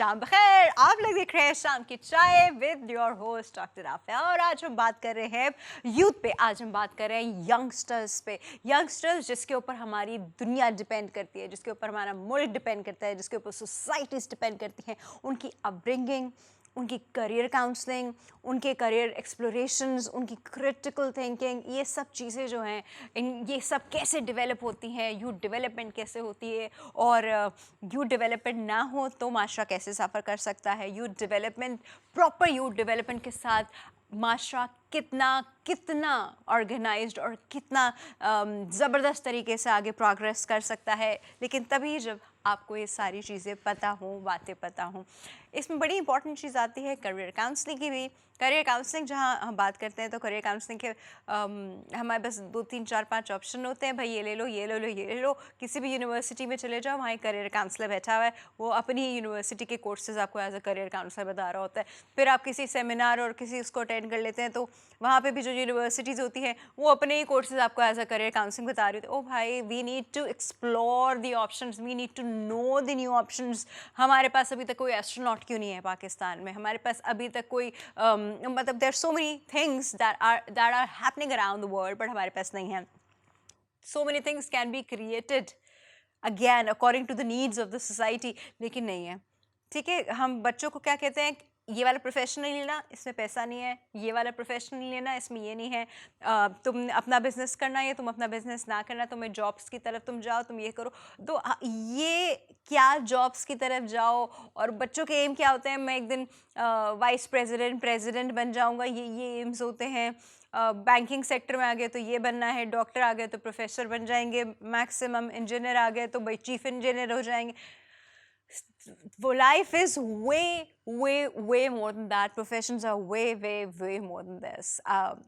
शाम बखैर। आप लोग देख रहे हैं शाम की चाय with your host doctor Afia और आज हम बात कर रहे हैं यूथ पे। आज हम बात कर रहे हैं यंगस्टर्स पे। यंगस्टर्स जिसके ऊपर हमारी दुनिया डिपेंड करती है, जिसके ऊपर हमारा मुल्क डिपेंड करता है, जिसके ऊपर सोसाइटीज़ डिपेंड करती हैं। उनकी अपब्रिंगिंग, उनकी करियर काउंसलिंग, उनके करियर एक्सप्लोरेशंस, उनकी क्रिटिकल थिंकिंग, ये सब चीज़ें जो हैं ये सब कैसे डेवलप होती हैं, यूथ डेवलपमेंट कैसे होती है और यूथ डेवलपमेंट ना हो तो माशरा कैसे सफ़र कर सकता है। Youth development, proper youth development के साथ माशरा कितना ऑर्गेनाइज्ड और कितना ज़बरदस्त तरीके से आगे प्रोग्रेस कर सकता है, लेकिन तभी जब आपको ये सारी चीज़ें पता हों, बातें पता हों। इसमें बड़ी इंपॉर्टेंट चीज़ आती है करियर काउंसलिंग की भी। करियर काउंसलिंग जहाँ हम बात करते हैं तो करियर काउंसलिंग के हमारे पास 2 3 4 5 ऑप्शन होते हैं। भाई ये ले लो, ये ले लो, ये ले लो। किसी भी यूनिवर्सिटी में चले जाओ, वहाँ एक करियर काउंसलर बैठा हुआ है, वो अपनी ही यूनिवर्सिटी के कोर्सेज आपको एज अ करियर काउंसलर बता रहा होता है। फिर आप किसी सेमिनार और किसी उसको अटेंड कर लेते हैं तो वहाँ पे भी जो यूनिवर्सिटीज़ होती हैं वो अपने ही कोर्सेज आपको एज अ करियर काउंसलिंग बता रही होती है। ओ भाई, we need to explore the options, we need to know the new options. हमारे पास अभी तक कोई एस्ट्रोनॉट क्यों नहीं है पाकिस्तान में? हमारे पास अभी तक कोई मतलब there so many things that are happening around the world but हमारे पास नहीं है। So many things can be created again according to the needs of the society, लेकिन नहीं है। ठीक है, हम बच्चों को क्या कहते हैं, ये वाला प्रोफेशन नहीं लेना, इसमें पैसा नहीं है। ये वाला प्रोफेशन नहीं लेना, इसमें ये नहीं है। तुम अपना बिजनेस करना है, तुम अपना बिजनेस ना करना, तुम्हें जॉब्स की तरफ तुम जाओ, तुम ये करो। तो ये क्या जॉब्स की तरफ जाओ और बच्चों के एम क्या होते हैं? मैं एक दिन वाइस प्रेसिडेंट बन जाऊंगा, ये एम्स होते हैं। बैंकिंग सेक्टर में आ गए तो ये बनना है, डॉक्टर आ गए तो प्रोफेसर बन जाएंगे, मैक्सिमम इंजीनियर आ गए तो भाई चीफ इंजीनियर हो जाएंगे। वो life is way more than that. Professions are way more than this.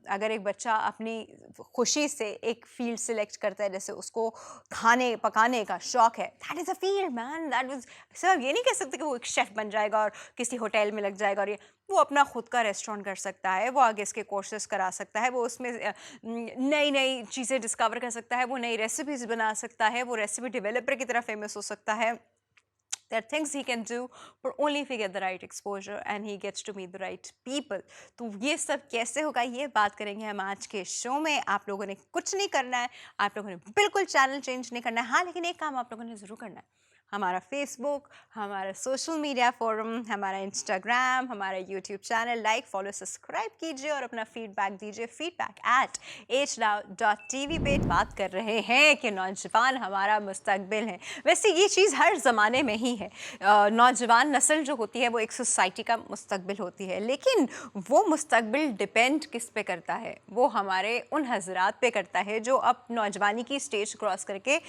अगर एक बच्चा अपनी खुशी से एक फील्ड सिलेक्ट करता है, जैसे उसको खाने पकाने का शौक है, that is a field man. That is सिर्फ ये नहीं कह सकते कि वो एक शेफ़ बन जाएगा और किसी होटल में लग जाएगा और ये वो अपना खुद का रेस्टोरेंट कर सकता है, वो आगे इसके कोर्सेज करा सकता है, वो उसमें नई नई चीज़ें डिस्कवर कर सकता है, वो नई रेसिपीज़ बना सकता है, वो रेसिपी डेवलपर की तरह फेमस हो सकता है। There are things he can do, but only if he get the right exposure and he gets to meet the right people. तो ये सब कैसे होगा, ये बात करेंगे हम आज के शो में। आप लोगों ने कुछ नहीं करना है, आप लोगों ने बिल्कुल चैनल चेंज नहीं करना है। हाँ, लेकिन एक काम आप लोगों ने ज़रूर करना है। हमारा फेसबुक, हमारा सोशल मीडिया फोरम, हमारा इंस्टाग्राम, हमारा YouTube channel like, follow, subscribe कीजिए और अपना फीडबैक दीजिए। feedback@hnow.tv पे बात कर रहे हैं कि नौजवान हमारा मुस्तकबिल है। वैसे ये चीज़ हर ज़माने में ही है। नौजवान नस्ल जो होती है वो एक सोसाइटी का मुस्तकबिल होती है, लेकिन वो मुस्तकबिल डिपेंड किस पे करता है? वो हमारे उन हजरात पे करता है जो अब नौजवानी की स्टेज क्रॉस करके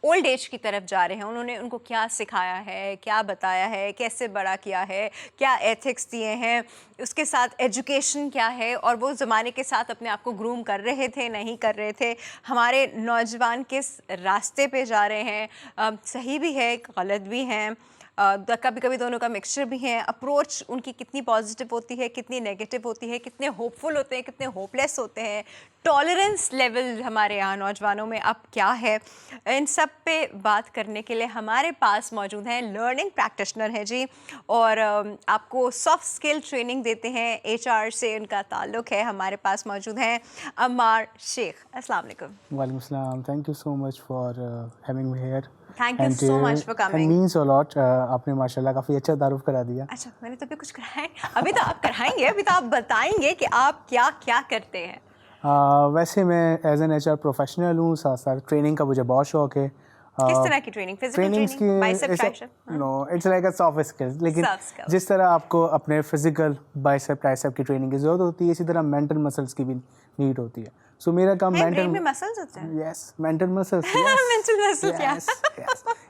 ओल्ड एज की तरफ जा रहे हैं। उन्होंने उनको क्या सिखाया है, क्या बताया है, कैसे बड़ा किया है, क्या एथिक्स दिए हैं, उसके साथ एजुकेशन क्या है, और वो ज़माने के साथ अपने आप को ग्रूम कर रहे थे, नहीं कर रहे थे। हमारे नौजवान किस रास्ते पे जा रहे हैं, सही भी है, गलत भी हैं, कभी कभी दोनों का मिक्सचर भी है। अप्रोच उनकी कितनी पॉजिटिव होती है, कितनी नेगेटिव होती है, कितने होपफुल होते हैं, कितने होपलेस होते हैं, टॉलरेंस लेवल हमारे यहाँ नौजवानों में अब क्या है, इन सब पे बात करने के लिए हमारे पास मौजूद हैं लर्निंग प्रैक्टिशनर हैं जी, और आपको सॉफ्ट स्किल ट्रेनिंग देते हैं, HR से उनका ताल्लुक़ है। हमारे पास मौजूद हैं अम्मार शेख। अस्सलाम वालेकुम। वालेकुम सलाम। Thank you so much for having me here. Thank you so much for coming. Means a lot. आपने माशाल्लाह काफ़ी अच्छा तारुफ करा दिया। अच्छा, मैंने तो भी कुछ कराया, अभी तो आप कराएंगे, अभी तो आप बताएंगे कि आप क्या क्या करते हैं। वैसे मैं एज एन HR प्रोफेशनल हूँ, साथ साथ ट्रेनिंग का मुझे बहुत शौक है। किस तरह की training? Physical training, bicep tricep? No, it's like a soft skills. लेकिन जिस तरह आपको अपने फिजिकल बाइसेप ट्राइसेप की ट्रेनिंग की ज़रूरत होती है, इसी तरह मेंटल मसल्स की भी नीड होती है। सो मेरा काम मेंटल में मसल्स होते हैं। Yes, mental muscles. Mental muscles क्या?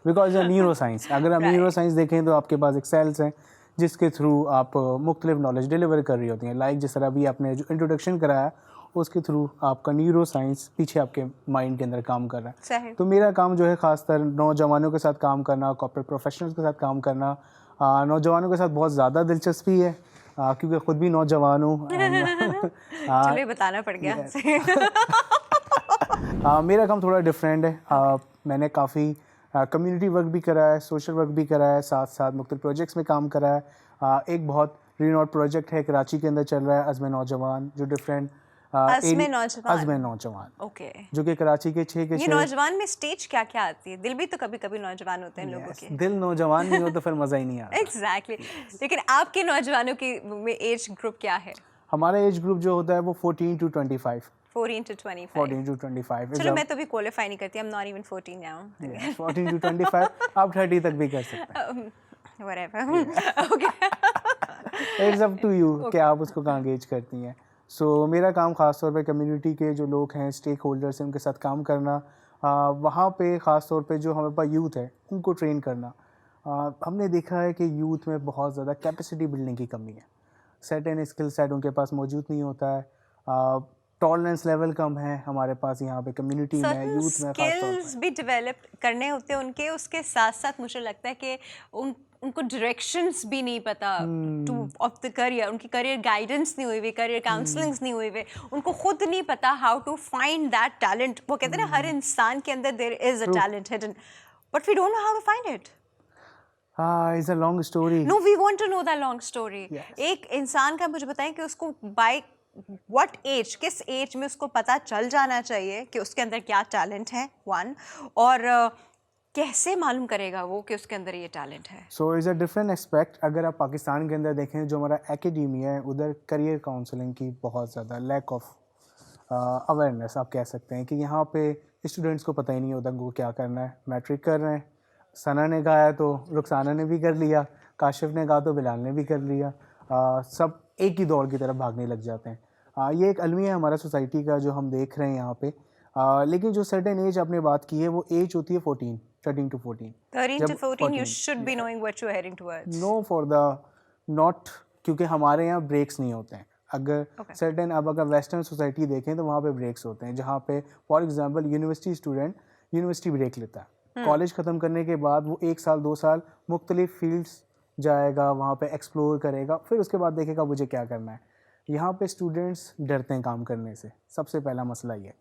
बिकॉज न्यूरो साइंस, अगर आप न्यूरो साइंस देखें तो आपके पास एक सेल्स हैं जिसके थ्रू आप मुख्तलिफ नॉलेज डिलीवर कर रही होती हैं। लाइक जिस तरह अभी आपने जो इंट्रोडक्शन कराया, उसके थ्रू आपका न्यूरो साइंस पीछे आपके माइंड के अंदर काम कर रहा है। तो मेरा काम जो है ख़ासतर नौजवानों के साथ काम करना, कॉर्पोरेट प्रोफेशनल्स के साथ काम करना। नौजवानों के साथ बहुत ज़्यादा दिलचस्पी है क्योंकि ख़ुद भी नौजवान हूँ। चलिए, बताना पड़ गया। मेरा काम थोड़ा डिफरेंट है। मैंने काफ़ी कम्युनिटी वर्क भी करा है, सोशल वर्क भी करा है, साथ साथ मुख्तलिफ प्रोजेक्ट्स में काम करा है। एक बहुत रिनोड प्रोजेक्ट है कराची के अंदर चल रहा है, अज़्म नौजवान, जो डिफरेंट अज़्म नौजवान, अज़्म नौजवान, ओके। जो कि कराची के 6 के ये 6। नौजवान में स्टेज क्या क्या आती है? दिल भी तो कभी कभी नौजवान होते हैं लोगों के। दिल नौजवान नहीं हो तो फिर मज़ा ही नहीं आता। एग्जैक्टली। लेकिन आपके नौजवानों की में एज ग्रुप क्या है? हमारा एज ग्रुप जो होता है वो 14 to 25। 14 to 25। 14 to 25। चलो मैं तो भी क्वालिफाई नहीं करती, I'm not even 14 now। 14 to 25 आप 30 तक भी कर सकते हैं। Whatever। Okay। It's up to you कि आप उसको कहाँ गेज करती हैं। सो मेरा काम ख़ास तौर पे कम्युनिटी के जो लोग हैं, स्टेक होल्डर्स हैं, उनके साथ काम करना। वहाँ पे ख़ास तौर पे जो हमारे पास यूथ है उनको ट्रेन करना। हमने देखा है कि यूथ में बहुत ज़्यादा कैपेसिटी बिल्डिंग की कमी है। सर्टेन स्किल सेट उनके पास मौजूद नहीं होता है। टॉलरेंस लेवल कम है हमारे पास यहाँ पे कम्युनिटी में, सर्टेन यूथ में ख़ास तौर स्किल्स पे। भी डेवलप करने होते हैं उनके, उसके साथ साथ मुझे लगता है कि उनको डायरेक्शंस भी नहीं पता टू ऑफ द करियर, उनकी करियर गाइडेंस नहीं हुई हुई, करियर काउंसलिंग्स नहीं हुई हुई, उनको खुद नहीं पता how to find that talent. वो कहते हैं ना हर इंसान के अंदर there is a talent hidden, but we don't know how to find it. It's a long story. No, we want to know the long story. Yes. एक इंसान का मुझे बताएं कि उसको बाय व्हाट एज, किस एज में उसको पता चल जाना चाहिए कि उसके अंदर क्या टैलेंट है, वन, और कैसे मालूम करेगा वो कि उसके अंदर ये टैलेंट है। So is a different aspect. अगर आप पाकिस्तान के अंदर देखें, जो हमारा एकेडमिया है, उधर करियर काउंसलिंग की बहुत ज़्यादा लैक ऑफ अवेयरनेस आप कह सकते हैं कि यहाँ पे स्टूडेंट्स को पता ही नहीं होता उनको क्या करना है। मैट्रिक कर रहे हैं, सना ने कहा है तो रुखसाना ने भी कर लिया, काशिफ ने कहा तो बिलाल ने भी कर लिया। सब एक ही दौड़ की तरफ भागने लग जाते हैं। ये एक अलमिया है हमारा सोसाइटी का जो हम देख रहे हैं यहाँ पे। लेकिन जो सर्टेन एज आपने बात की है वो एज होती है 14, 13 to 14। 13 to 14 you 14, should be knowing what you are heading towards। No for the not, क्योंकि हमारे यहाँ ब्रेक्स नहीं होते हैं। अगर Okay. सर्टेन अब अगर वेस्टर्न सोसाइटी देखें तो वहाँ पे ब्रेक्स होते हैं, जहाँ पे for example university student university break लेता है। कॉलेज ख़त्म करने के बाद वो 1 साल 2 साल मुख्तलिफ फील्ड्स जाएगा, वहाँ पे एक्सप्लोर करेगा, फिर उसके बाद देखेगा मुझे क्या करना है। यहाँ पे स्टूडेंट्स डरते हैं काम करने से, सबसे पहला मसला ये।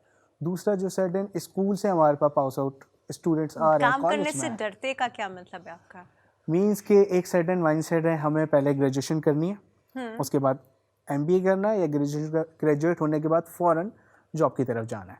दूसरा जो सर्टेन स्कूल से हमारे पास पास आउट स्टूडेंट्स आ रहे हैं काम करने कॉलेज से में, डरते का क्या मतलब है आपका? मीन्स के एक सर्टेन माइंडसेट है, हमें पहले ग्रेजुएशन करनी है, उसके बाद एमबीए करना है, या ग्रेजुएट होने के बाद फ़ौरन जॉब की तरफ जाना है।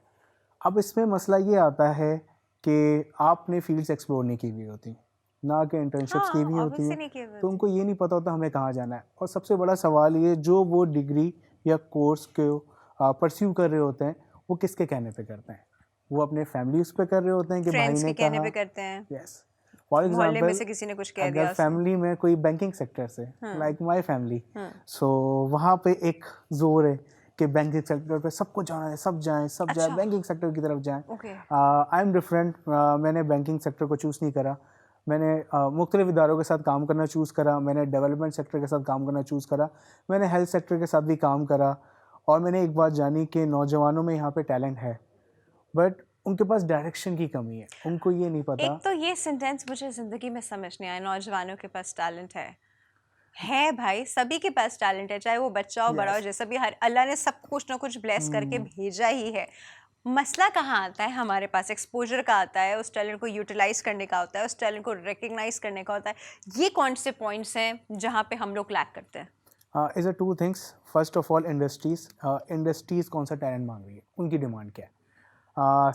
अब इसमें मसला ये आता है कि आपने फील्ड्स एक्सप्लोर नहीं की हुई होती, ना कि इंटर्नशिप्स की हुई होती obviously नहीं की हैं, हुई तो उनको ये नहीं पता होता हमें कहाँ जाना है। और सबसे बड़ा सवाल ये, जो वो डिग्री या कोर्स को परस्यू कर रहे होते हैं वो किसके कहने पे करते हैं? वो अपने फैमिली उस पर कर रहे होते हैं कि भाई फ्रेंड्स ने के कहने कहा। पे करते हैं, यस, फॉर मोहल्ले में से एग्जांपल किसी ने कुछ कह दिया अगर फैमिली में कोई बैंकिंग सेक्टर से, लाइक माय फैमिली, सो वहाँ पे एक जोर है कि बैंकिंग सेक्टर पे सबको जाना है, सब जाएं, सब जाएं, अच्छा। बैंकिंग सेक्टर की तरफ जाएं। ओके। I am different. मैंने बैंकिंग सेक्टर को चूज़ नहीं करा, मैंने मुख्तलिफ इदारों के साथ काम करना चूज़ करा, मैंने डेवलपमेंट सेक्टर के साथ काम करना चूज़ करा, मैंने हेल्थ सेक्टर के साथ भी काम करा, और मैंने एक बात जानी कि नौजवानों में यहाँ पे टैलेंट है, बट उनके पास डायरेक्शन की कमी है, उनको ये नहीं पता। एक तो ये सेंटेंस मुझे जिंदगी में समझ नहीं आया, नौजवानों के पास टैलेंट है भाई, सभी के पास टैलेंट है, चाहे वो बच्चा हो बड़ा हो, जैसा भी, हर अल्लाह ने सब कुछ ना कुछ ब्लेस करके भेजा ही है। मसला कहाँ आता है? हमारे पास एक्सपोजर का आता है, उस टैलेंट को यूटिलाइज करने का होता है, उस टैलेंट को रिकग्नाइज करने का होता है। ये कौन से पॉइंट्स हैं जहाँ पे हम लोग लैक करते हैं? Is a two things. First of all industries कौन सा टैलेंट मांग रही है, उनकी डिमांड क्या है।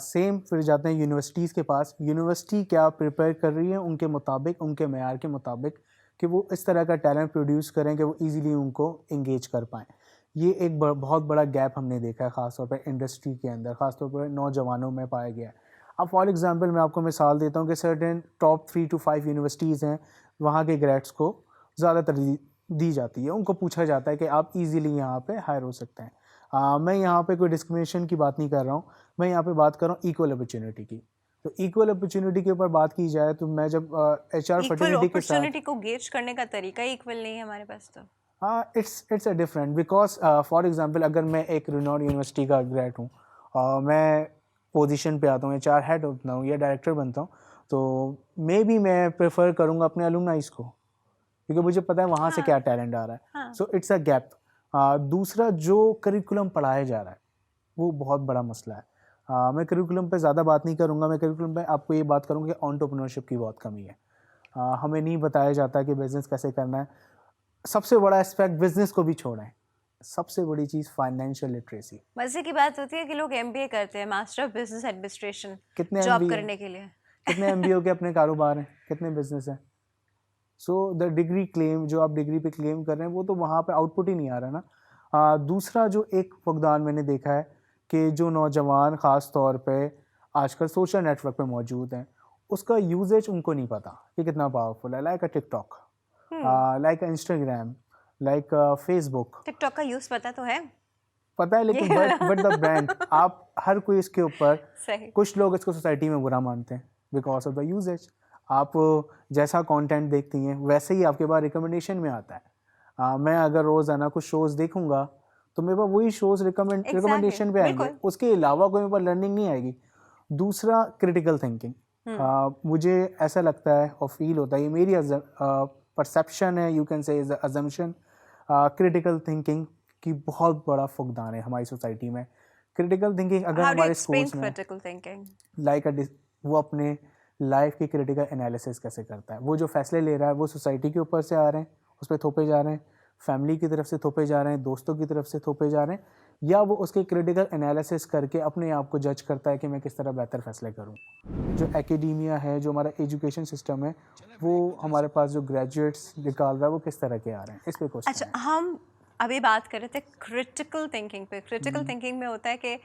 सेम फिर जाते हैं यूनिवर्सिटीज़ के पास, यूनिवर्सिटी क्या प्रिपेयर कर रही है उनके मुताबिक, उनके मेयार के मुताबिक, कि वो इस तरह का टैलेंट प्रोड्यूस करें कि वो इजीली उनको इंगेज कर पाएँ। ये एक बहुत बड़ा गैप हमने देखा है, ख़ास तौर पर इंडस्ट्री के अंदर, ख़ास तौर पर नौजवानों में पाया गया है। अब फॉर एग्जांपल मैं आपको मिसाल देता हूँ कि सर्टेन टॉप 3 to 5 यूनिवर्सिटीज़ हैं, वहाँ के ग्रेड्स को ज़्यादा तरजीह दी जाती है, उनको पूछा जाता है कि आप इजीली यहाँ पे हायर हो सकते हैं। मैं यहाँ पे कोई डिस्क्रिमिनेशन की बात नहीं कर रहा हूँ, मैं यहाँ पे बात कर रहा हूँ इक्वल अपॉर्चुनिटी की। तो इक्वल अपॉर्चुनिटी के ऊपर बात की जाए तो मैं जब एचआर इक्वल फर्टिलिटी के साथ, अपॉर्चुनिटी को गेज करने का तरीका ही इक्वल नहीं है हमारे पास। तो it's a different, because for example अगर मैं एक रिनॉन यूनिवर्सिटी का ग्रेड हूँ और मैं पोजीशन पे आता हूँ, एचआर हेड होता हूँ या डायरेक्टर बनता हूँ, तो मे बी मैं प्रेफर करूँगा अपने अलुमनाइज को, क्योंकि मुझे पता है वहाँ से क्या टैलेंट आ रहा है। So it's a gap. दूसरा, जो करिकुलम पढ़ाया जा रहा है वो बहुत बड़ा मसला है। मैं करिकुलम पे ज़्यादा बात नहीं करूँगा, मैं करिकुलम पे आपको ये बात करूँगा कि एंटरप्रेन्योरशिप की बहुत कमी है। हमें नहीं बताया जाता कि बिज़नेस कैसे करना है। सबसे बड़ा एस्पेक्ट बिज़नेस को भी छोड़ें, सबसे बड़ी चीज़ फाइनेंशियल लिटरेसी। मजे की बात होती है कि लोग एमबीए करते हैं, मास्टर ऑफ बिजनेस एडमिनिस्ट्रेशन, कितने जॉब एमबीए करने के लिए। कितने एमबीए के अपने कारोबार हैं, कितने बिज़नेस हैं। सो द डिग्री क्लेम जो आप डिग्री पे क्लेम कर रहे हैं वो तो वहाँ पे आउटपुट ही नहीं आ रहा ना। दूसरा जो एक फुकदान मैंने देखा है कि जो नौजवान ख़ास तौर पे आजकल सोशल नेटवर्क पे मौजूद हैं, उसका यूजेज उनको नहीं पता कि कितना पावरफुल है। Like a TikTok, like Instagram, like Facebook. TikTok का यूज पता तो है। पता है लेकिन बट द ब्रांड, आप हर कोई इसके ऊपर, सही। कुछ लोग इसको सोसाइटी में बुरा मानते हैं बिकॉज ऑफ द यूजेज। आप जैसा कंटेंट देखती हैं वैसे ही आपके पास रिकमेंडेशन में आता है। मैं अगर रोज़ाना कुछ शोज़ देखूंगा तो मेरे पास वही शोज़ रिकमेंडेशन पे आएंगे, बिल्कुल। उसके अलावा कोई मेरे पास लर्निंग नहीं आएगी। दूसरा क्रिटिकल थिंकिंग, मुझे ऐसा लगता है और फील होता है, ये मेरी परसेप्शन है, you can say is assumption, critical thinking की बहुत बड़ा फुकदान है हमारी सोसाइटी में। क्रिटिकल थिंकिंग अगर हाउ डू हमारे एक्सप्लेन स्कूल्स में क्रिटिकल थिंकिंग? लाइक वो अपने लाइफ की क्रिटिकल एनालिसिस कैसे करता है, वो जो फैसले ले रहा है वो सोसाइटी के ऊपर से आ रहे हैं, उस पर थोपे जा रहे हैं, फैमिली की तरफ से थोपे जा रहे हैं, दोस्तों की तरफ से थोपे जा रहे हैं, या वो उसके क्रिटिकल एनालिसिस करके अपने आप को जज करता है कि मैं किस तरह बेहतर फैसले करूं। जो एकेडेमिया है, जो हमारा एजुकेशन सिस्टम है, वो हमारे पास जो ग्रेजुएट्स निकाल रहा है वो किस तरह के आ रहे हैं, इस पे क्वेश्चन अच्छा, है। हम अभी बात कर रहे थे क्रिटिकल थिंकिंग पे। क्रिटिकल थिंकिंग में होता है कि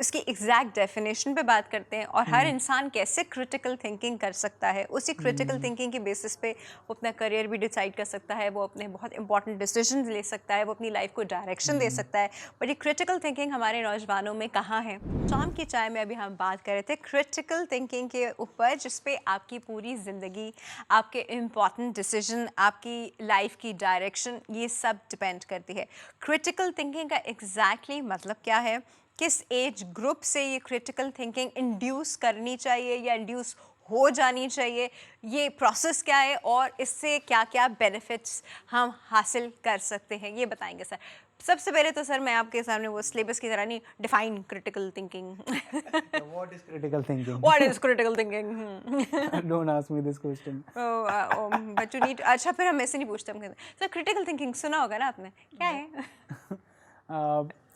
उसकी एग्जैक्ट डेफिनेशन पे बात करते हैं और हर इंसान कैसे क्रिटिकल थिंकिंग कर सकता है। उसी क्रिटिकल थिंकिंग के बेसिस पे वो अपना करियर भी डिसाइड कर सकता है, वो अपने बहुत इंपॉर्टेंट डिसीजन ले सकता है, वो अपनी लाइफ को डायरेक्शन दे सकता है। बट ये क्रिटिकल थिंकिंग हमारे नौजवानों में कहाँ है? शाम की चाय में अभी हम बात कर रहे थे क्रिटिकल थिंकिंग के ऊपर, जिसपे आपकी पूरी ज़िंदगी, आपके इम्पॉर्टेंट डिसीजन, आपकी लाइफ की डायरेक्शन, ये सब डिपेंड करती है। क्रिटिकल थिंकिंग का एग्जैक्टली मतलब क्या है? किस एज ग्रुप से ये क्रिटिकल थिंकिंग इंड्यूस करनी चाहिए या इंड्यूस हो जानी चाहिए? ये प्रोसेस क्या है और इससे क्या क्या बेनिफिट्स हम हासिल कर सकते हैं, ये बताएंगे सर। सबसे पहले तो सर मैं आपके सामने वो सिलेबस की तरह नहीं, define critical thinking. What is critical thinking? What is critical thinking? Don't ask me this question. But you need, अच्छा फिर हम ऐसे नहीं पूछते, हम कहते हैं सर क्रिटिकल थिंकिंग सुना होगा ना आपने, क्या है?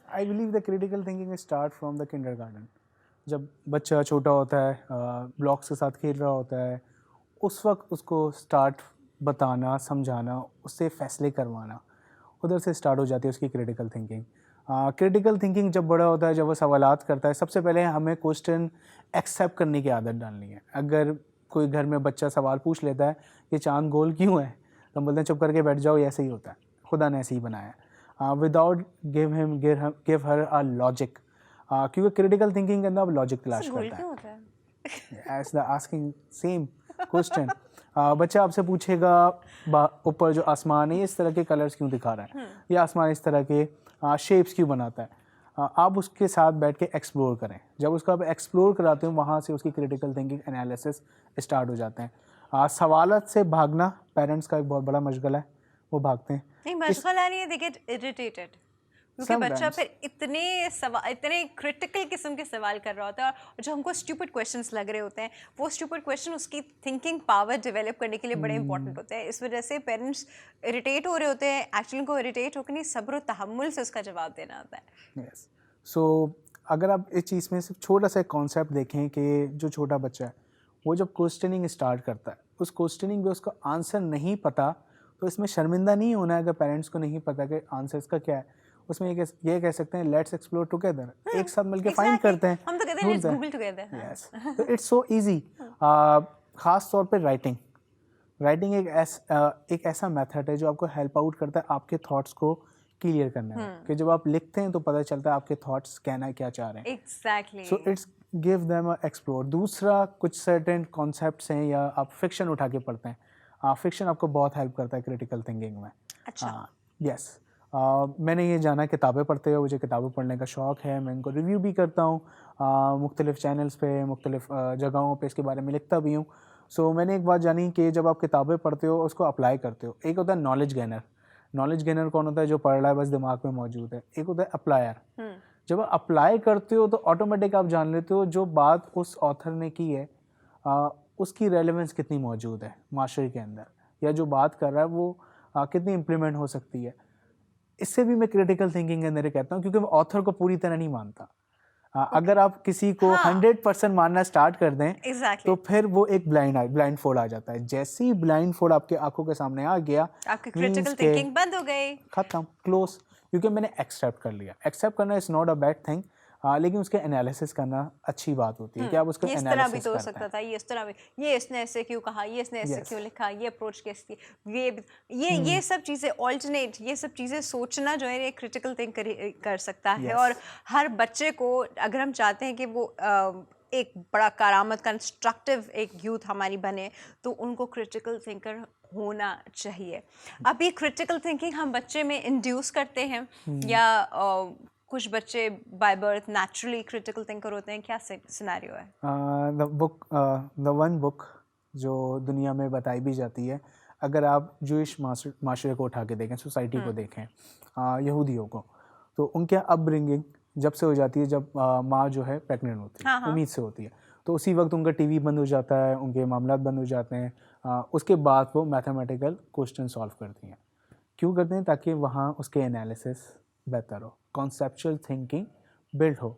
I believe the critical thinking start from the kindergarten. जब बच्चा छोटा होता है, ब्लॉक्स के साथ खेल रहा होता है, उस वक्त उसको स्टार्ट बताना, समझाना, उससे फैसले करवाना, उधर से स्टार्ट हो जाती है उसकी क्रिटिकल थिंकिंग। क्रिटिकल थिंकिंग जब बड़ा होता है, जब वो सवालात करता है, सबसे पहले हमें क्वेश्चन एक्सेप्ट करने की आदत डालनी है। अगर कोई घर में बच्चा सवाल पूछ लेता है ये चांद गोल क्यों है, तो हम बोलते हैं चुप करके बैठ जाओ, ये ऐसे ही होता है, खुदा ने ऐसे ही बनाया। Without give her a logic, क्योंकि क्रिटिकल थिंकिंग के अंदर आप लॉजिक तलाश गोल करता क्यों है। होता है? As the asking same question, बच्चा आपसे पूछेगा ऊपर जो आसमान है ये इस तरह के कलर्स क्यों दिखा रहा है, या आसमान इस तरह के शेप्स क्यों बनाता है। आप उसके साथ बैठ के एक्सप्लोर करें। जब उसको आप एक्सप्लोर कराते हो, वहाँ से उसकी क्रिटिकल थिंकिंग एनालिसिस स्टार्ट हो जाते हैं। सवालत से भागना पेरेंट्स का एक बहुत बड़ा मशगला है, वो भागते हैं। नहीं, मशगला नहीं है, दे गेट इरिटेटेड, क्योंकि बच्चा Sometimes. फिर इतने क्रिटिकल किस्म के सवाल कर रहा होता है और जो हमको स्टूपिड क्वेश्चंस लग रहे होते हैं, वो स्टूपिड क्वेश्चन उसकी थिंकिंग पावर डेवलप करने के लिए बड़े इंपॉर्टेंट होते हैं। इस वजह से पेरेंट्स इरिटेट हो रहे होते हैं, एक्चुअली उनको इरिटेट होकर नहीं, सब्र और तहम्मुल से उसका जवाब देना होता है। यस, सो अगर आप इस चीज़ में सिर्फ छोटा सा कॉन्सेप्ट देखें कि जो छोटा बच्चा है वो जब क्वेश्चनिंग स्टार्ट करता है, उस क्वेश्चनिंग में उसको आंसर नहीं पता, तो इसमें शर्मिंदा नहीं होना है अगर पेरेंट्स को नहीं पता कि आंसर इसका क्या है। उसमें ये कह सकते हैं लेट्स एक्सप्लोर टुगेदर, एक साथ मिलके फाइंड करते हैं, हम तो कहते हैं लेट्स गूगल टुगेदर। यस, तो इट्स सो इजी। खास तौर पे राइटिंग एक ऐसा मेथड है जो आपको हेल्प आउट करता है आपके थॉट्स को क्लियर करने में, कि जब आप लिखते हैं तो पता चलता है आपके थॉट्स कहना क्या चाह रहे हैं। Exactly. So it's give them explore. दूसरा, कुछ सर्टेन कॉन्सेप्ट्स हैं या आप फिक्शन उठा के पढ़ते हैं, फिक्शन आपको बहुत हेल्प करता है क्रिटिकल थिंकिंग में। अच्छा। यस, मैंने ये जाना किताबें पढ़ते हुए, मुझे किताबें पढ़ने का शौक़ है, मैं इनको रिव्यू भी करता हूँ, मुख्तलिफ़ चैनल्स पे, मुख्तलिफ़ जगहों पे इसके बारे में लिखता भी हूँ। सो मैंने एक बात जानी कि जब आप किताबें पढ़ते हो उसको अप्लाई करते हो, एक होता है नॉलेज गेनर कौन होता है, जो पढ़ रहा है बस दिमाग में मौजूद है, एक होता है अप्लायर, जब आप अप्लाई करते हो तो ऑटोमेटिक आप जान लेते हो जो बात उस ऑथर ने की है उसकी रेलेवेंस कितनी मौजूद है माशरे के अंदर, या जो बात कर रहा है वो कितनी इम्प्लीमेंट हो सकती है। इससे भी मैं क्रिटिकल थिंकिंग के अंदर कहता हूँ, क्योंकि मैं ऑथर को पूरी तरह नहीं मानता। अगर आप किसी को हाँ। 100% मानना स्टार्ट कर दें Exactly. तो फिर वो एक ब्लाइंड फोल्ड आ जाता है। जैसे ही ब्लाइंड फोल्ड आपके आंखों के सामने आ गया, आपकी क्रिटिकल means के थिंकिंग बंद हो गई। खत्म, क्लोज, क्योंकि मैंने एक्सेप्ट कर लिया। एक्सेप्ट करना is not a bad thing, लेकिन उसके एनालिसिस करना अच्छी बात होती है कि आप उसको ये इस तरह भी एनालिसिस तो हो करते सकता हैं। था, ये इस तरह भी, ये इसने ऐसे क्यों कहा, ये इसने ऐसे Yes. क्यों लिखा, ये अप्रोच कैसी थी, ये सब चीज़ें ऑल्टरनेट, ये सब चीज़ें सोचना जो है ये क्रिटिकल थिंक कर सकता है। Yes. और हर बच्चे को अगर हम चाहते हैं कि वो एक बड़ा करामत कंस्ट्रक्टिव एक यूथ हमारी बने, तो उनको क्रिटिकल थिंकर होना चाहिए। अब ये क्रिटिकल थिंकिंग हम बच्चे में इंड्यूस करते हैं या कुछ बच्चे by birth naturally critical thinker होते हैं, क्या सिनेरियो है? द वन बुक जो दुनिया में बताई भी जाती है, अगर आप जूइश माशरे को उठा के देखें, सोसाइटी को देखें, यहूदियों को, तो उनके अपब्रिंगिंग जब से हो जाती है जब माँ जो है प्रेग्नेंट होती है, हाँ। उम्मीद से होती है, तो उसी वक्त उनका टीवी बंद हो जाता है, उनके मामलात बंद हो जाते हैं। उसके बाद वो मैथमेटिकल क्वेश्चन सॉल्व करती हैं। क्यों करते हैं? ताकि वहाँ उसके एनालिसिस बेहतर हो, कॉन्सेप्चुअल थिंकिंग बिल्ड हो।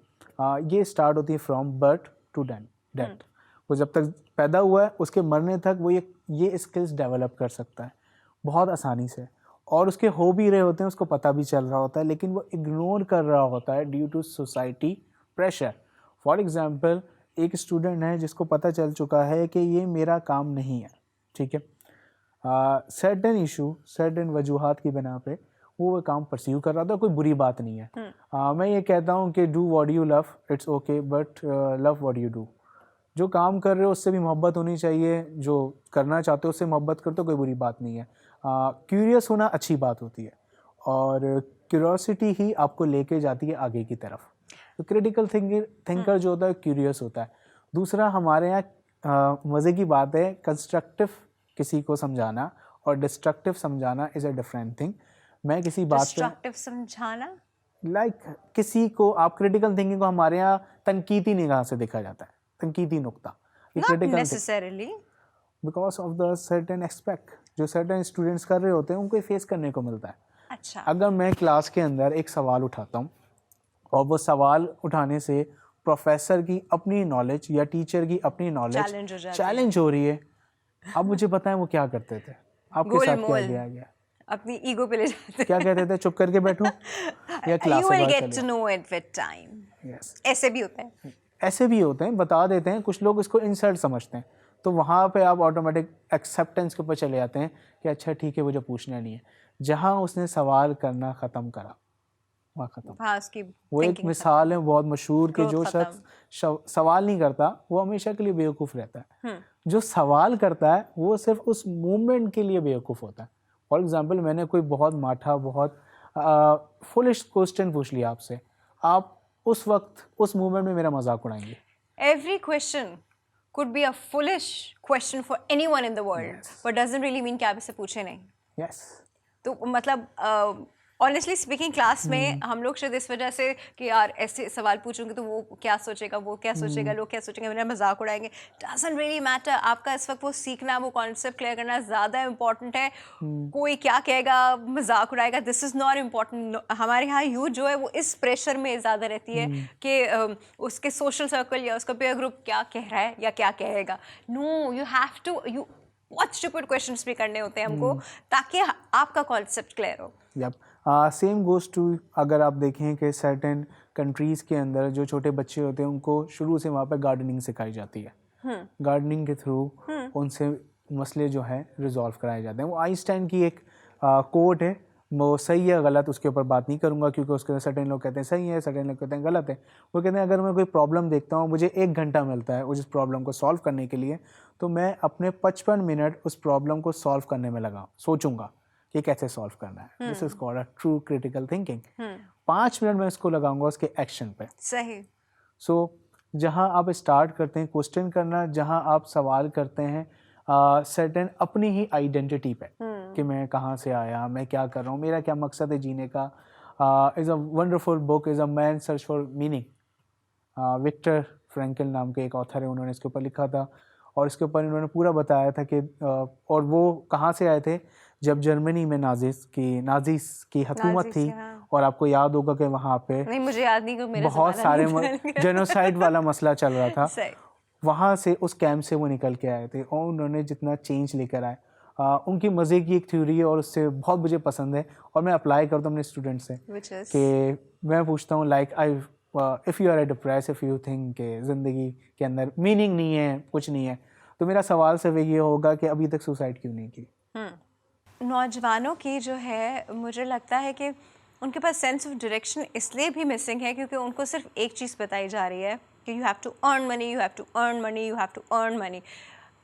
ये स्टार्ट होती है फ्रॉम बर्थ टू डेथ। वो जब तक पैदा हुआ है उसके मरने तक वो ये स्किल्स डेवलप कर सकता है बहुत आसानी से, और उसके हो भी रहे होते हैं, उसको पता भी चल रहा होता है, लेकिन वो इग्नोर कर रहा होता है due to society pressure. For example, एक स्टूडेंट है जिसको पता चल चुका है कि ये मेरा काम नहीं है, ठीक है, सर्टेन इशू, सर्टेन वजूहात की बिना पे वो काम परस्यू कर रहा था, कोई बुरी बात नहीं है। मैं ये कहता हूँ कि do what you love, it's okay, but love what you do. जो काम कर रहे हो उससे भी मोहब्बत होनी चाहिए, जो करना चाहते हो उससे मोहब्बत करते हो, कोई बुरी बात नहीं है। क्यूरियस होना अच्छी बात होती है, और क्यूरियोसिटी ही आपको लेके जाती है आगे की तरफ। तो क्रिटिकल थिंकर जो होता है क्यूरियस होता है। दूसरा, हमारे यहाँ मज़े की बात है, कंस्ट्रक्टिव किसी को समझाना और डिस्ट्रक्टिव समझाना इज़ अ डिफरेंट थिंग। मैं किसी बात पे डिस्ट्रक्टिव समझाना, किसी को, आप क्रिटिकल थिंकिंग को हमारे यहाँ तनकीदी निगाह से देखा जाता है, तनकीदी नुक्ता। Not necessarily, because of the certain expect जो सर्टेन स्टूडेंट्स कर रहे होते हैं उनको फेस करने को मिलता है। अच्छा, अगर मैं क्लास के अंदर एक सवाल उठाता हूँ और वो सवाल उठाने से प्रोफेसर की अपनी नॉलेज या टीचर की अपनी नॉलेज चैलेंज हो रही है, अब मुझे पता है वो क्या करते थे, आपके साथ क्या किया गया, अपनी ईगो पे ले जाते क्या कहते थे, चुप करके बैठो या क्लास You से will बाहर get चले to know it with time. Yes. ऐसे भी होते हैं। ऐसे भी होते हैं, बता देते हैं, कुछ लोग इसको इंसल्ट समझते हैं, तो वहाँ पे आप ऑटोमेटिक एक्सेप्टेंस के ऊपर चले जाते हैं कि अच्छा ठीक है, मुझे पूछना नहीं है। जहाँ उसने सवाल करना ख़त्म करा वहाँ ख़त्म। हाँ, उसकी वो एक मिसाल है बहुत मशहूर कि जो खत्म। शख्स सवाल नहीं करता वो हमेशा के लिए बेवकूफ़ रहता है, जो सवाल करता है वो सिर्फ उस मूवमेंट के लिए बेवकूफ़ होता है। फॉर एग्जाम्पल, मैंने कोई बहुत माठा, बहुत फुलिश क्वेश्चन पूछ लिया आपसे, आप उस वक्त उस मूवमेंट में मेरा मजाक उड़ाएंगे। Every question could be a foolish question for anyone in the world, but doesn't really mean कि आप इसे पूछे नहीं। Yes. तो मतलब ऑनेस्टली स्पीकिंग क्लास में हम लोग शायद इस वजह से कि यार ऐसे सवाल पूछूंगे तो वो क्या सोचेगा, वो क्या सोचेगा, लोग क्या सोचेंगे, मेरा मजाक उड़ाएंगे। Doesn't really matter. आपका इस वक्त वो सीखना, वो कॉन्सेप्ट क्लियर करना ज़्यादा इम्पॉर्टेंट है। कोई क्या कहेगा, मजाक उड़ाएगा, दिस इज़ नॉट इम्पॉर्टेंट। हमारे यहाँ यूथ जो है वो इस प्रेशर में ज़्यादा रहती है कि उसके सोशल सर्कल या उसका पीयर ग्रुप क्या कह रहा है या क्या कहेगा। No, you have to, you बहुत स्टूपिड क्वेश्चंस भी करने होते हैं हमको ताकि आपका कॉन्सेप्ट क्लियर हो। यप, सेम गोज़ टू, अगर आप देखें कि सर्टेन कंट्रीज़ के अंदर जो छोटे बच्चे होते हैं उनको शुरू से वहाँ पे गार्डनिंग सिखाई जाती है। गार्डनिंग के थ्रू उनसे मसले जो हैं रिजॉल्व कराए जाते हैं। वो आइंस्टाइन की एक कोट है, वो सही है गलत उसके ऊपर बात नहीं करूँगा क्योंकि उसके अंदर सर्टेन लोग कहते हैं सही है, सर्टेन लोग कहते हैं गलत है। वो कहते हैं अगर मैं कोई प्रॉब्लम देखता हूँ, मुझे 1 घंटा मिलता है उस प्रॉब्लम को सॉल्व करने के लिए, तो मैं अपने 55 मिनट उस प्रॉब्लम को सॉल्व करने में सोचूंगा कि कैसे सॉल्व करना है। This is called a true critical thinking. 5 minute में इसको लगाऊंगा उसके एक्शन पे। सही। सो जहाँ आप स्टार्ट करते हैं क्वेश्चन करना, जहाँ आप सवाल करते हैं सर्टेन अपनी ही आइडेंटिटी पे कि मैं कहाँ से आया, मैं क्या कर रहा हूँ, मेरा क्या मकसद है जीने का, is a wonderful book, is a man search for meaning. Viktor Frankl नाम के एक ऑथर है, उन्होंने इसके ऊपर लिखा था और इसके ऊपर इन्होंने पूरा बताया था कि और वो कहाँ से आए थे, जब जर्मनी में नाजीस की हुकूमत नाज़ीज़ थी। के, हाँ। और आपको याद होगा कि वहाँ पे नहीं, मुझे याद नहीं क्योंकि मेरा बहुत ज़माना सारे नहीं फैल गया। जेनोसाइड वाला मसला चल रहा था। सही। वहाँ से उस कैंप से वो निकल के आए थे और उन्होंने जितना चेंज लेकर आए, उनकी मज़े की एक थ्योरी है और उससे बहुत मुझे पसंद है और मैं अप्लाई करता हूँ अपने स्टूडेंट से Which is? कि मैं पूछता हूँ like if you are depress, if you think कि ज़िंदगी के अंदर मीनिंग नहीं है, कुछ नहीं है, तो मेरा सवाल सिर्फ ये होगा कि अभी तक सुसाइड क्यों नहीं की। नौजवानों की जो है, मुझे लगता है कि उनके पास सेंस ऑफ डायरेक्शन इसलिए भी मिसिंग है क्योंकि उनको सिर्फ एक चीज़ बताई जा रही है कि you have to earn money, you have to earn money, you have to earn money.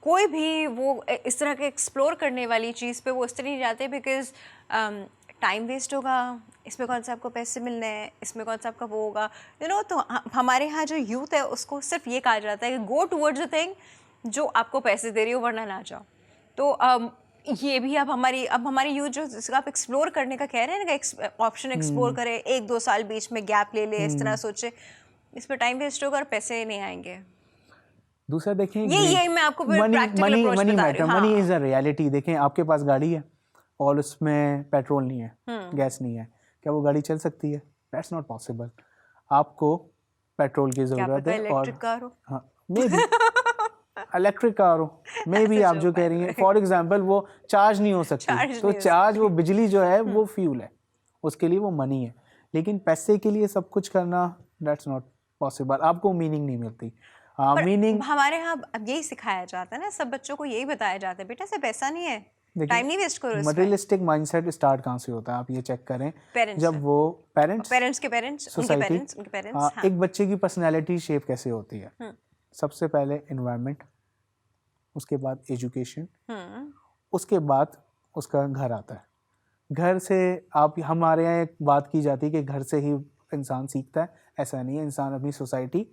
कोई भी वो इस तरह के एक्सप्लोर करने वाली चीज़ पे वो इस तरह नहीं जाते बिकॉज टाइम वेस्ट होगा, इसमें कौन सा आपको पैसे मिलने हैं, इसमें कौन सा आपका वो होगा, तो हमारे यहाँ जो यूथ है उसको सिर्फ ये कहा जाता है कि गो टूवर्ड्स अ थिंग जो आपको पैसे दे रही हो, वरना ना जाओ। तो ये भी अब हमारी यूथ जो जिसका आप एक्सप्लोर करने का कह रहे हैं ना, ऑप्शन एक्सप्लोर करे, 1-2 साल बीच में गैप ले ले, इस तरह सोचे, इसमें टाइम वेस्ट होगा और पैसे नहीं आएंगे। दूसरा देखें, ये मैं आपको money practical money approach money बता रही मैटर, हूँ। मनी हाँ। Is a reality. देखें, आपके पास गाड़ी है और उसमें पेट्रोल नहीं है, गैस नहीं है, क्या वो गाड़ी चल सकती है? That's not possible. आपको पेट्रोल की क्या ज़रूरत पता है और इलेक्ट्रिक कार हो। हाँ, मे बी इलेक्ट्रिक कार हो, मे बी ऐसे आप जो joke कह by रही the हैं, way। फॉर एग्जांपल वो चार्ज नहीं हो सकती, चार्ज तो नहीं हो चार्ज वो बिजली जो है वो फ्यूल है, उसके लिए वो मनी है। लेकिन पैसे के लिए सब कुछ करना, दैट्स नॉट पॉसिबल, आपको मीनिंग नहीं मिलती। पर मीनिंग हमारे यहाँ अब यही सिखाया जाता है ना, सब बच्चों को यही बताया जाता है, बेटा से पैसा नहीं है, टाइम नहीं वेस्ट करो इसमें। मटेरियलिस्टिक माइंडसेट स्टार्ट कहाँ से होता है, आप ये चेक करें। पेरेंट्स जब वो पेरेंट्स के पेरेंट्स, उनके सोसाइटी, पेरेंट्स, उनके पेरेंट्स, हाँ। एक बच्चे की पर्सनैलिटी शेप कैसे होती है? सबसे पहले एनवायरनमेंट, उसके बाद एजुकेशन, उसके बाद उसका घर आता है। घर से आप, हमारे यहाँ एक बात की जाती है कि घर से ही इंसान सीखता है, ऐसा नहीं है। इंसान अपनी सोसाइटी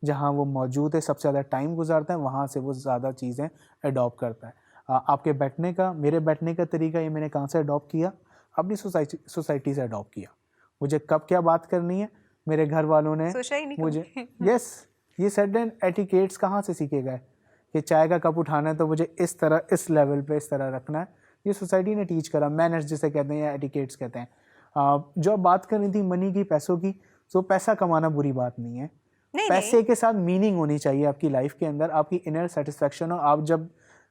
जहाँ वो मौजूद है, सबसे ज़्यादा टाइम गुजारता है, वहाँ से वो ज़्यादा चीज़ें अडॉप्ट करता है। आपके बैठने का, मेरे बैठने का तरीका ये मैंने कहाँ से अडॉप्ट किया? अपनी सोसाइटी से अडॉप्ट किया। मुझे कब क्या बात करनी है, मेरे घर वालों ने सोचा ही नहीं मुझे कभी। यस, ये सर्टेन एटिकेट्स कहाँ से सीखे गए कि चाय का कप उठाना है तो मुझे इस तरह, इस लेवल पे इस तरह रखना है, ये सोसाइटी ने टीच करा। मैनर्स जिसे कहते हैं या एटिकेट्स कहते हैं। जो आप बात कर रही थी मनी की, पैसों की, तो पैसा कमाना बुरी बात नहीं है, पैसे के साथ मीनिंग होनी चाहिए आपकी लाइफ के अंदर, आपकी इनर सेटिस्फेक्शन हो। आप जब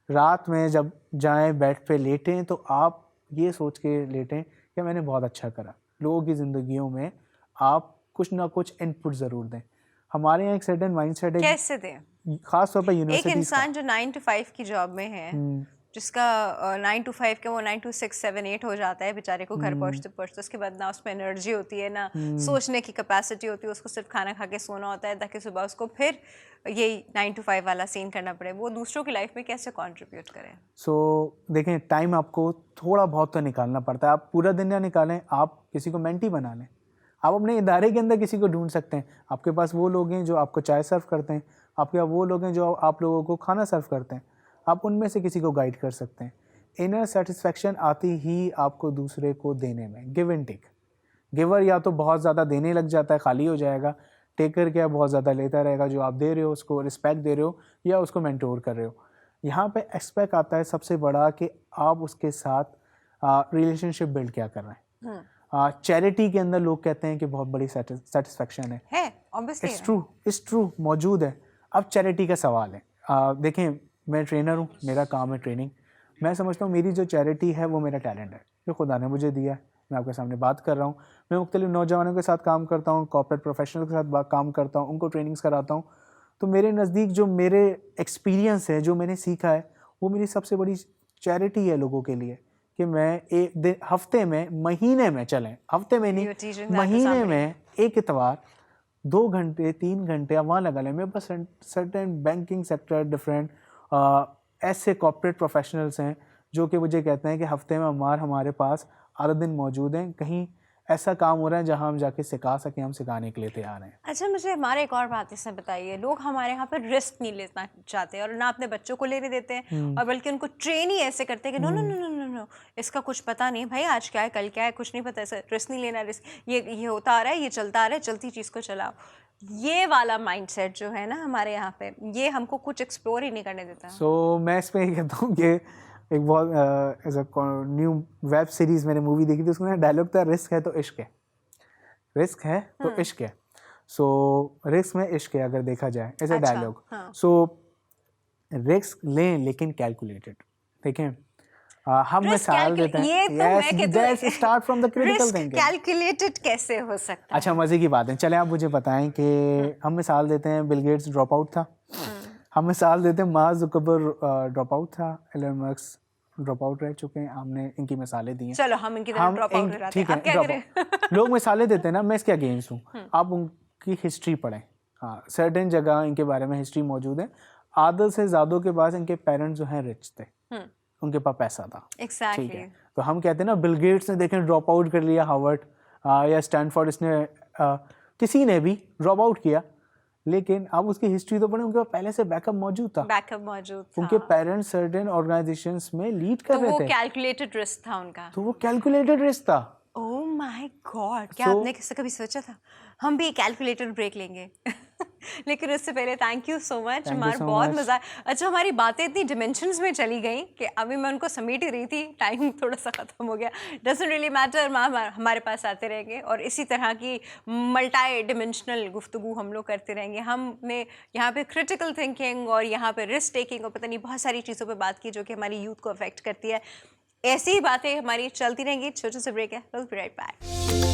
रात में जब जाएं बेड पे लेटें तो आप ये सोच के लेटें कि मैंने बहुत अच्छा करा। लोगों की ज़िंदगियों में आप कुछ ना कुछ इनपुट ज़रूर दें। हमारे यहाँ एक सर्टेन माइंडसेट है, कैसे दें? खास तौर पर एक यूनिवर्सिटीज़ का। इंसान जो 9 to 5 की जॉब में है, जिसका 9 to 5 का वो 9 to 6, 7, 8 हो जाता है बेचारे को घर पहुँचते पहुँचते, उसके बाद ना उसमें एनर्जी होती है, ना सोचने की कैपेसिटी होती है, उसको सिर्फ खाना खा के सोना होता है ताकि सुबह उसको फिर यही 9 to 5 वाला सीन करना पड़े। वो दूसरों की लाइफ में कैसे कंट्रीब्यूट करें? देखें, टाइम आपको थोड़ा बहुत तो निकालना पड़ता है। आप पूरा दिन ना निकालें, आप किसी को मेंटी बना लें। आप अपने इदारे के अंदर किसी को ढूंढ सकते हैं। आपके पास वो लोग हैं जो आपको चाय सर्व करते हैं, आपके पास वो लोग हैं जो आप लोगों को खाना सर्व करते हैं, आप उनमें से किसी को गाइड कर सकते हैं। इनर सेटिस्फेक्शन आती ही आपको दूसरे को देने में, गिव एंड टेक। गिवर या तो बहुत ज़्यादा देने लग जाता है, खाली हो जाएगा। टेकर क्या, बहुत ज़्यादा लेता रहेगा। जो आप दे रहे हो उसको रिस्पेक्ट दे रहे हो या उसको मेंटोर कर रहे हो। यहाँ पे एक्सपेक्ट आता है सबसे बड़ा कि आप उसके साथ रिलेशनशिप बिल्ड क्या कर रहे हैं। चैरिटी के अंदर लोग कहते हैं कि बहुत बड़ी सेटिस्फेक्शन है ऑब्वियसली इट्स ट्रू मौजूद है। अब चैरिटी का सवाल है। देखें, मैं ट्रेनर हूँ, मेरा काम है ट्रेनिंग। मैं समझता हूँ मेरी जो चैरिटी है वो मेरा टैलेंट है जो खुदा ने मुझे दिया है। मैं आपके सामने बात कर रहा हूँ। मैं मुख्तलिफ नौजवानों के साथ काम करता हूँ, कॉर्पोरेट प्रोफेशनल के साथ काम करता हूँ, उनको ट्रेनिंग्स कराता हूँ। तो मेरे नज़दीक जो मेरे एक्सपीरियंस है, जो मैंने सीखा है, वो मेरी सबसे बड़ी चैरिटी है लोगों के लिए। कि मैं एक दिन, हफ्ते में, महीने में, चलें हफ्ते में नहीं, महीने में एक इतवार 2 घंटे 3 घंटे आप वहाँ लगा लें। मेरे पास सर्टेन बैंकिंग सेक्टर डिफरेंट ऐसे कॉर्पोरेट प्रोफेशनल्स हैं जो कि मुझे कहते हैं कि हफ्ते में हमारे पास आधा दिन मौजूद हैं, कहीं ऐसा काम हो रहा है जहां हम जाके सिखा सकें, हम सिखाने के लिए तैयार हैं। अच्छा, मुझे हमारे एक और बात इसमें बताइए। लोग हमारे यहाँ पर रिस्क नहीं लेना चाहते और ना अपने बच्चों को लेने देते हैं, और बल्कि उनको ट्रेन ही ऐसे करते हैं कि no no no no no no, no, इसका कुछ पता नहीं भाई, आज क्या है कल क्या है कुछ नहीं पता, ऐसा रिस्क नहीं लेना, रिस्क ये होता आ रहा है, ये चलता आ रहा है, चलती चीज़ को चलाओ। ये वाला माइंडसेट जो है ना हमारे यहाँ पे, ये हमको कुछ एक्सप्लोर ही नहीं करने देता। सो मैं इस पे ये कहता हूँ कि एक बहुत as a new web series मैंने मूवी देखी थी, उसमें डायलॉग था, रिस्क है तो इश्क है, रिस्क है तो इश्क है। सो रिस्क में इश्क है अगर देखा जाए ऐसा अच्छा, डायलॉग। हाँ। सो रिस्क लें लेकिन कैलकुलेटेड, ठीक है। हम मिसाल देते हैं, ये तो मैं कहती हूँ, yes, start from the critical risk thinking. Calculated कैसे हो सकता है? अच्छा, मजे की बात है, चले आप मुझे बताएं कि हम मिसाल देते हैं बिल गेट्स ड्रॉप आउट था, हम मिसाल देते हैं मार्क जुकरबर्ग ड्रॉप आउट था, एलन मस्क ड्रॉप आउट रह चुके हैं, हमने इनकी मिसालें दी हैं। चलो हम इनकी तरह ड्रॉप आउट हो जाते हैं, ठीक है, अब क्या drop करें? out। लोग मिसालें देते हैं ना, मैं इसके अगेंस्ट हूँ, आप उनकी हिस्ट्री पढ़ें। हाँ, सर्टेन जगह इनके बारे में हिस्ट्री मौजूद है। आदत से ज़्यादा के पास इनके पेरेंट्स जो हैं रिच थे, उनके पास पैसा था, ठीक एग्जैक्टली। है। तो हम कहते हैं ना, बिल गेट्स ने देखें ड्रॉप आउट कर लिया हार्वर्ड या स्टैनफोर्ड, इसने किसी ने भी ड्रॉप आउट किया, लेकिन आप उसकी हिस्ट्री तो पढ़ें, उनके पास पहले से बैकअप मौजूद था, बैकअप मौजूद था, उनके पेरेंट्स सर्टेन ऑर्गेनाइजेशंस में लीड कर तो रहे वो थे, कैलकुलेटेड रिस्क था उनका। तो वो कैलकुलेटेड रिस्क था। ओह माय गॉड, क्या So- आपने किससे कभी सोचा था हम भी कैलकुलेटेड ब्रेक लेंगे? लेकिन उससे पहले thank you so much, you हमारा so बहुत much. मज़ा आया। अच्छा, हमारी बातें इतनी डिमेंशंस में चली गई कि अभी मैं उनको समेट ही रही थी, टाइम थोड़ा सा ख़त्म हो गया। डजंट रियली मैटर, हमारे पास आते रहेंगे और इसी तरह की मल्टी डिमेंशनल गुफ्तगू हम लोग करते रहेंगे। हमने यहाँ पे क्रिटिकल थिंकिंग और यहाँ पे रिस्क टेकिंग और पता नहीं बहुत सारी चीज़ों पे बात की जो कि हमारी यूथ को अफेक्ट करती है। ऐसी ही बातें हमारी चलती रहेंगी। छोटे से ब्रेक है, विल बी राइट बैक।